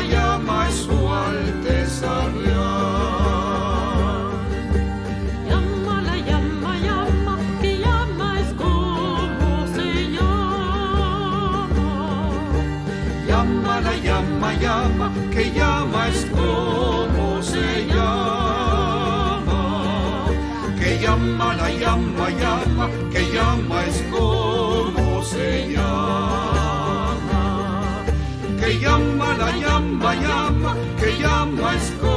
llama es su Alteza Real. Llama, la llama, llama, que llama es como se llama. Llama, la llama, llama, que llama es como se llama. Que llama, la llama, llama, que llama es como se llama. Que llama, la llama, llama, que llama es como